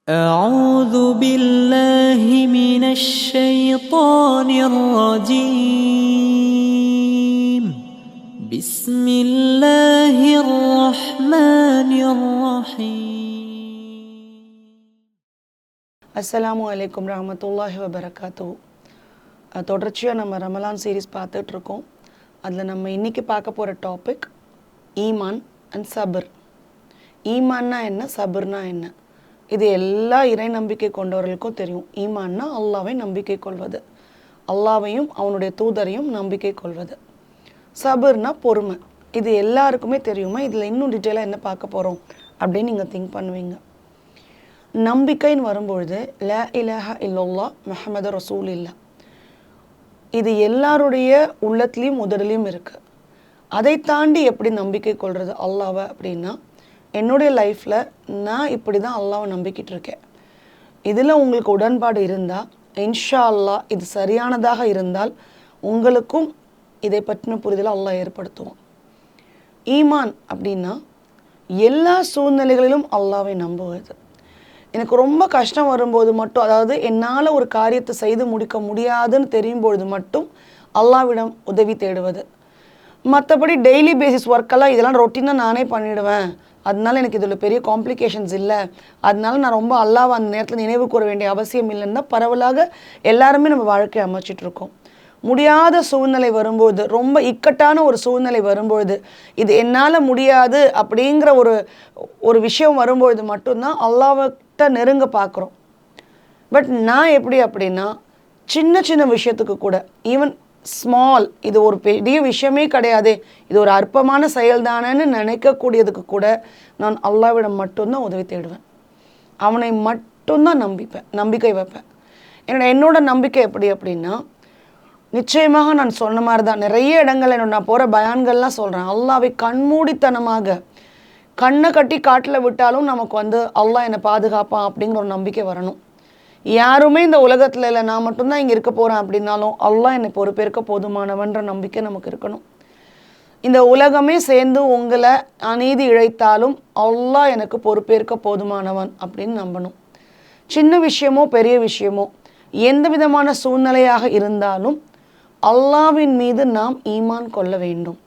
أعوذ بالله من الشيطان الرجيم بسم الله الرحمن الرحيم. அஸ்ஸலாமு அலைக்கும் ரஹ்மத்துல்லாஹி வபரகாத்துஹு. தொடர்ச்சியாக நம்ம ரமலான் சீரீஸ் பார்த்துட்ருக்கோம். அதில் நம்ம இன்றைக்கி பார்க்க போகிற டாபிக் ஈமான் அண்ட் சபர். ஈமான்னா என்ன, சபர்னா என்ன? இது எல்லா இறை நம்பிக்கை கொண்டவர்களுக்கும் தெரியும். ஈமான்னா அல்லாவை நம்பிக்கை கொள்வது, அல்லாவையும் அவனுடைய தூதரையும் நம்பிக்கை கொள்வது. சபர்னா பொறுமை. இது எல்லாருக்குமே தெரியுமா? இதில் இன்னும் டீட்டெயிலாக என்ன பார்க்க போகிறோம் அப்படின்னு நீங்கள் திங்க் பண்ணுவீங்க. நம்பிக்கைன்னு வரும்பொழுது லா இலாஹா இல்லல்லாஹ் முஹம்மது ரசூலுல்லாஹ், இது எல்லாருடைய உள்ளத்துலேயும் உதடுலையும் இருக்குது. அதை தாண்டி எப்படி நம்பிக்கை கொள்வது அல்லாவை அப்படின்னா, என்னுடைய லைஃப்பில் நான் இப்படி தான் அல்லாவை நம்பிக்கிட்டு இருக்கேன். இதில் உங்களுக்கு உடன்பாடு இருந்தால் இன்ஷா அல்லாஹ் இது சரியானதாக இருந்தால் உங்களுக்கும் இதை பற்றின புரிதலை அல்லாஹ் ஏற்படுத்துவோம். ஈமான் அப்படின்னா எல்லா சூழ்நிலைகளிலும் அல்லாவை நம்புவது. எனக்கு ரொம்ப கஷ்டம் வரும்போது மட்டும், அதாவது என்னால் ஒரு காரியத்தை செய்து முடிக்க முடியாதுன்னு தெரியும் பொழுது மட்டும் அல்லாவிடம் உதவி தேடுவது. மற்றபடி டெய்லி பேசிஸ் ஒர்க்கெல்லாம் இதெல்லாம் ரொட்டீனாக நானே பண்ணிவிடுவேன், அதனால எனக்கு இதில் பெரிய காம்ப்ளிகேஷன்ஸ் இல்லை, அதனால நான் ரொம்ப அல்லாவை அந்த நேரத்தில் நினைவு கூற வேண்டிய அவசியம் இல்லைன்னு தான் பரவலாக எல்லாருமே நம்ம வாழ்க்கையை அமைச்சிட்ருக்கோம். முடியாத சூழ்நிலை வரும்போது, ரொம்ப இக்கட்டான ஒரு சூழ்நிலை வரும்பொழுது, இது என்னால் முடியாது அப்படிங்கிற ஒரு விஷயம் வரும்பொழுது மட்டும்தான் அல்லாஹ்விட்ட நெருங்க பார்க்குறோம். பட் நான் எப்படி அப்படின்னா, சின்ன சின்ன விஷயத்துக்கு கூட, ஈவன் ஸ்மால், இது ஒரு பெரிய விஷயமே கிடையாது, இது ஒரு அற்பமான செயல்தானேன்னு நினைக்கக்கூடியதுக்கு கூட நான் அல்லாஹ்விடம் மட்டும்தான் உதவி தேடுவேன். அவனை மட்டும்தான் நம்பிக்கை வைப்பேன். என்னோட நம்பிக்கை எப்படி அப்படின்னா, நிச்சயமாக நான் சொன்ன மாதிரி தான் நிறைய இடங்கள் நான் போகிற பயான்கள்லாம் சொல்கிறேன். அல்லாஹ்வை கண்மூடித்தனமாக கண்ணை கட்டி காட்டில் விட்டாலும் நமக்கு அல்லாஹ் என்னை பாதுகாப்பான் அப்படிங்கிற ஒரு நம்பிக்கை வரணும். யாருமே இந்த உலகத்தில் இல்லை, நான் மட்டும்தான் இங்கே இருக்க போகிறேன் அப்படின்னாலும் அல்லாஹ் என்னை பொறுப்பேற்க போதுமானவன்ற நம்பிக்கை நமக்கு இருக்கணும். இந்த உலகமே சேர்ந்து உங்களை அநீதி இழைத்தாலும் அல்லாஹ் எனக்கு பொறுப்பேற்க போதுமானவன் அப்படின்னு நம்பணும். சின்ன விஷயமோ பெரிய விஷயமோ எந்த விதமான சூழ்நிலையாக இருந்தாலும் அல்லாஹ்வின் மீது நாம் ஈமான் கொள்ள வேண்டும்.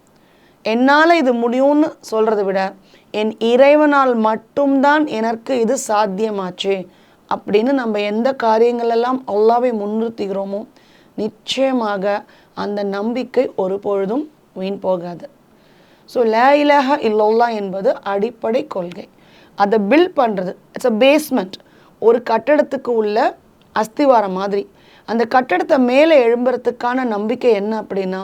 என்னால் இது முடியும்னு சொல்கிறத விட என் இறைவனால் மட்டும்தான் எனக்கு இது சாத்தியமாச்சு அப்படின்னு நம்ம எந்த காரியங்களெல்லாம் அல்லாஹ்வை முன்னிறுத்துகிறோமோ நிச்சயமாக அந்த நம்பிக்கை ஒரு பொழுதும் வீண் போகாது. ஸோ லா இலாஹா இல்லல்லாஹ் என்பது அடிப்படை கொள்கை. அதை பில்ட் பண்ணுறது, இட்ஸ் அ பேஸ்மெண்ட். ஒரு கட்டடத்துக்கு உள்ள அஸ்திவாரம் மாதிரி. அந்த கட்டடத்தை மேலே எழும்புறதுக்கான நம்பிக்கை என்ன அப்படின்னா,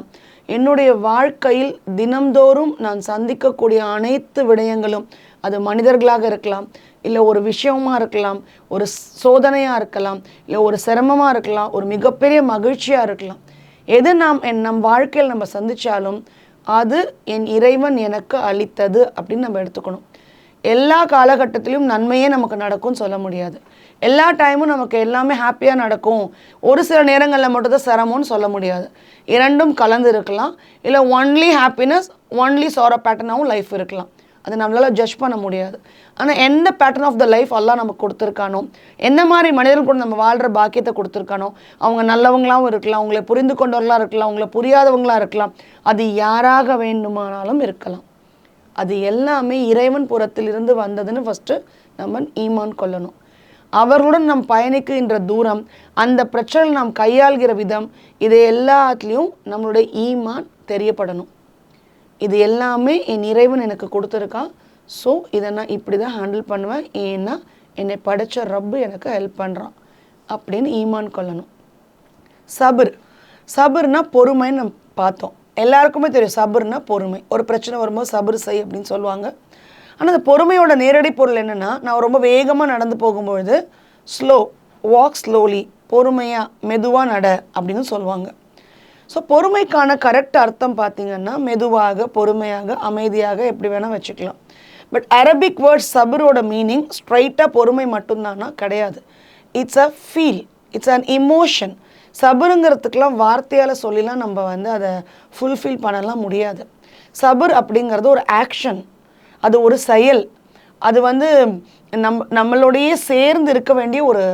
என்னுடைய வாழ்க்கையில் தினம்தோறும் நான் சந்திக்கக்கூடிய அனைத்து விடயங்களும், அது மனிதர்களாக இருக்கலாம், இல்லை ஒரு விஷயமாக இருக்கலாம், ஒரு சோதனையாக இருக்கலாம், இல்லை ஒரு சிரமமாக இருக்கலாம், ஒரு மிகப்பெரிய மகிழ்ச்சியாக இருக்கலாம், எது நம் வாழ்க்கையில் நம்ம சந்தித்தாலும் அது என் இறைவன் எனக்கு அளித்தது அப்படின்னு நம்ம எடுத்துக்கணும். எல்லா காலகட்டத்திலையும் நன்மையே நமக்கு நடக்கும்னு சொல்ல முடியாது. எல்லா டைமும் நமக்கு எல்லாமே ஹாப்பியாக நடக்கும், ஒரு சில நேரங்களில் மட்டும்தான் சிரமம்னு சொல்ல முடியாது. இரண்டும் கலந்து இருக்கலாம். இல்லை ஒன்லி ஹாப்பினஸ் ஒன்லி சாரோ பேட்டர்னாகவும் லைஃப் இருக்கலாம். அதை நம்மளால் ஜட்ஜ் பண்ண முடியாது. ஆனால் எந்த பேட்டர்ன் ஆஃப் த லைஃப் அல்லாஹ் நமக்கு கொடுத்துருக்கானோ, எந்த மாதிரி மனிதர்கள் கூட நம்ம வாழ்கிற பாக்கியத்தை கொடுத்துருக்கானோ, அவங்க நல்லவங்களாகவும் இருக்கலாம், அவங்களை புரிந்து கொண்டவர்களாக இருக்கலாம், அவங்கள புரியாதவங்களாக இருக்கலாம், அது யாராக வேண்டுமானாலும் இருக்கலாம். அது எல்லாமே இறைவன் புறத்திலிருந்து வந்ததுன்னு ஃபஸ்ட்டு நம்ம ஈமான் கொள்ளணும். அவர்களுடன் நாம் பயணிக்கின்ற தூரம், அந்த பிரச்சனை நாம் கையாள்கிற விதம், இது எல்லாத்துலேயும் நம்மளுடைய ஈமான் தெரியப்படணும். இது எல்லாமே என் இறைவன் எனக்கு கொடுத்துருக்கான், ஸோ இதை நான் இப்படி தான் ஹேண்டில் பண்ணுவேன், ஏன்னா என்னை படைச்ச ரப்பு எனக்கு ஹெல்ப் பண்ணுறான் அப்படின்னு ஈமான் கொள்ளணும். சபர்னா பொறுமைன்னு நம்ம பார்த்தோம். எல்லாருக்குமே தெரியும் சபர்னா பொறுமை. ஒரு பிரச்சனை வரும்போது சபர் செய் அப்படின்னு சொல்லுவாங்க. ஆனால் அந்த பொறுமையோட நேரடி பொருள் என்னென்னா, நான் ரொம்ப வேகமாக நடந்து போகும்பொழுது வாக் ஸ்லோலி, பொறுமையாக மெதுவாக நட அப்படின்னு சொல்லுவாங்க. ஸோ பொறுமைக்கான கரெக்ட் அர்த்தம் பார்த்திங்கன்னா மெதுவாக, பொறுமையாக, அமைதியாக எப்படி வேணால் வச்சுக்கலாம். பட் அரபிக் வேர்ட் சபரோட மீனிங் ஸ்ட்ரைட்டாக பொறுமை மட்டும்தானா? கிடையாது. It's a feel, it's an emotion. சபருங்கிறதுக்கெலாம் வார்த்தையால் சொல்லிலாம் நம்ம அதை ஃபுல்ஃபில் பண்ணலாம் முடியாது. சபர் அப்படிங்கிறது ஒரு ஆக்ஷன், அது ஒரு செயல், அது வந்து நம்மளோடையே சேர்ந்து இருக்க வேண்டிய ஒரு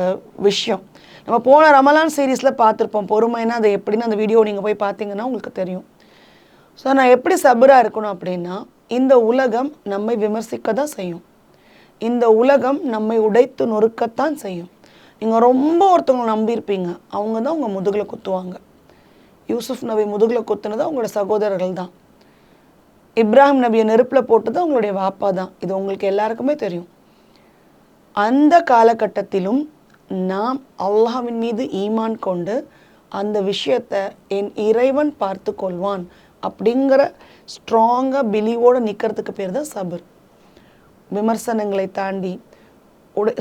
விஷயம். நம்ம போன ரமலான் சீரீஸில் பார்த்துருப்போம் பொறுமைன்னா அது எப்படின்னு. அந்த வீடியோ நீங்கள் போய் பார்த்தீங்கன்னா உங்களுக்கு தெரியும். ஸோ நான் எப்படி சபராக இருக்கணும் அப்படின்னா, இந்த உலகம் நம்மை விமர்சிக்க தான் செய்யும், இந்த உலகம் நம்மை உடைத்து நொறுக்கத்தான் செய்யும். நீங்கள் ரொம்ப ஒருத்தவங்களை நம்பியிருப்பீங்க, அவங்க தான் உங்கள் முதுகில் குத்துவாங்க. யூசுஃப் நபி முதுகில் குத்துனது அவங்களோட சகோதரர்கள் தான். இப்ராஹிம் நபியை நெருப்பில் போட்டது அவங்களுடைய வாப்பா தான். இது உங்களுக்கு எல்லாருக்குமே தெரியும். அந்த காலகட்டத்திலும் நாம் அல்லாஹ்வின் மீது ஈமான் கொண்டு அந்த விஷயத்தை என் இறைவன் பார்த்து கொள்வான் அப்படிங்கிற ஸ்ட்ராங்காக பிலீவோடு நிற்கிறதுக்கு பேர் தான் சபர். விமர்சனங்களை தாண்டி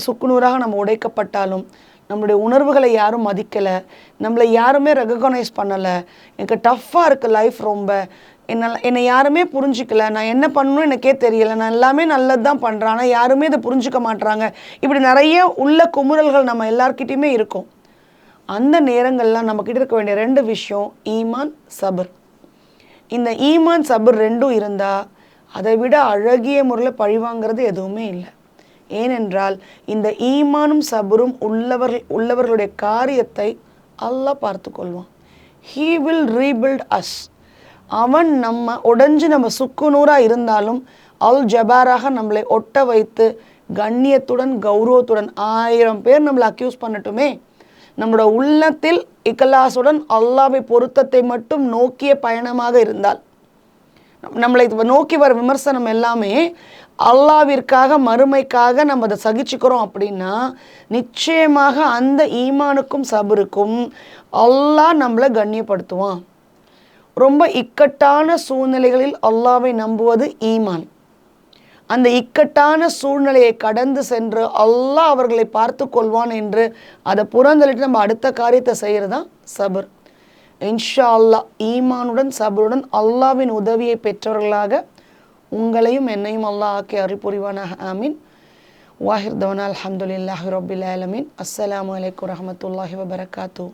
சுக்குநூறாக நம்ம உடைக்கப்பட்டாலும், நம்மளுடைய உணர்வுகளை யாரும் மதிக்கலை, நம்மளை யாருமே ரெகக்னைஸ் பண்ணலை, எனக்கு டஃப்பாக இருக்குது லைஃப், ரொம்ப என்னை யாருமே புரிஞ்சிக்கல, நான் என்ன பண்ணணும்னு எனக்கே தெரியலை, நான் எல்லாமே நல்லது தான் பண்ணுறேன், ஆனால் யாருமே இதை புரிஞ்சிக்க மாட்டுறாங்க, இப்படி நிறைய உள்ள குமுறல்கள் நம்ம எல்லார்கிட்டையுமே இருக்கும். அந்த நேரங்கள்லாம் நம்மக்கிட்ட இருக்க வேண்டிய 2 விஷயம் ஈமான், சபர். இந்த ஈமான் சபர் 2ம் இருந்தால் அதை விட அழகிய முறையில் பழிவாங்கிறது எதுவுமே இல்லை. ஏனென்றால் இந்த ஈமானும் சபரும் உள்ளவர்களுடைய காரியத்தை அல்லாஹ் பார்த்து கொள்வான். He will rebuild us. அவன் நம்ம உடைஞ்சு நம்ம சுக்குநூறாக இருந்தாலும் அல் ஜபாராக நம்மளை ஒட்ட வைத்து கண்ணியத்துடன் கௌரவத்துடன் 1000 பேர் நம்மளை அக்யூஸ் பண்ணட்டுமே, நம்மளோட உள்ளத்தில் இக்லாசுடன் அல்லாஹ்வை பொருத்தத்தை மட்டும் நோக்கிய பயணமாக இருந்தால், நம்மளை நோக்கி வர விமர்சனம் எல்லாமே அல்லாஹ்விற்காக மறுமைக்காக நம்ம அதை சகிச்சுக்கிறோம் அப்படின்னா, நிச்சயமாக அந்த ஈமானுக்கும் சபருக்கும் அல்லாஹ் நம்மளை கண்ணியப்படுத்துவான். ரொம்ப இக்கட்டான சூழ்நிலைகளில் அல்லாஹ்வை நம்புவது ஈமான். அந்த இக்கட்டான சூழ்நிலையை கடந்து சென்று அல்லாஹ் அவர்களை பார்த்து கொள்வான் என்று அதை புறந்தள்ளிட்டு நம்ம அடுத்த காரியத்தை செய்கிறது தான் சபர். இன்ஷா அல்லாஹ் ஈமானுடன் சபருடன் அல்லாஹ்வின் உதவியை பெற்றவர்களாக உங்களையும் என்னையும் அல்லாஹ் ஆக்கி அருள் புரிவானாக. ஆமீன். வாஹிர் தவனா அல்ஹம்துலில்லாஹி ரப்பில் ஆலமீன். அஸ்ஸலாமு அலைக்கும் வரஹ்மத்துல்லாஹி வபரகாத்துஹு.